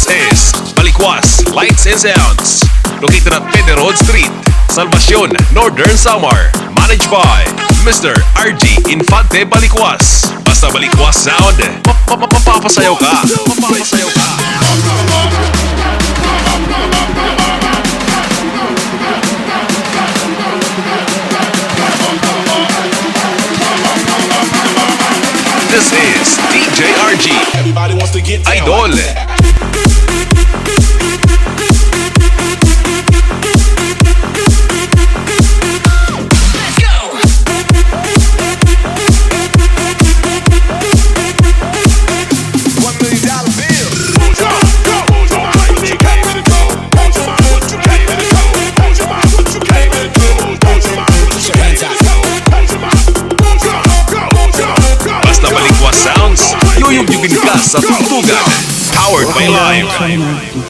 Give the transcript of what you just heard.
This is Balicuas Lights and Sounds, located at Pede Road Street, Salvacion, Northern Samar. Managed by Mr. RG Infante Balicuas. Basta Balicuas Sound, mapapasayaw ka. Mapapasayaw ka. This is DJ RG, Everybody wants to get down Idol. like that. Sounds, yuyugyugin ka sa tugtugan. Powered by Live.